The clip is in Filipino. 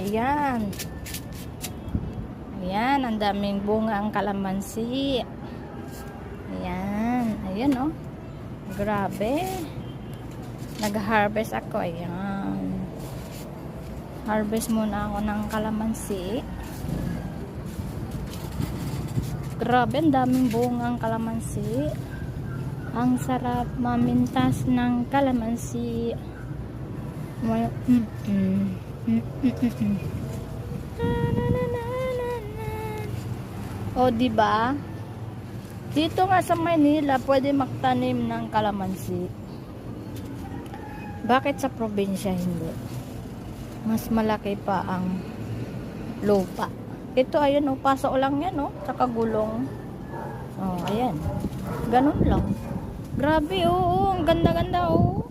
Ayan. Ayan, ang daming bunga ang kalamansi. Ayan. Ayan, oh. Grabe. Nag-harvest ako. Ayan. Harvest muna ako ng kalamansi. Grabe, ang daming bunga ang kalamansi. Ang sarap mamintas ng kalamansi. O, diba? Dito nga sa Maynila, pwede magtanim ng kalamansi. Bakit sa probinsya hindi? Mas malaki pa ang lupa. Ito, ayun, o, paso lang yan, o, tsaka gulong. O, ayan. Ganun lang. Grabe, oo, ang ganda-ganda, oo.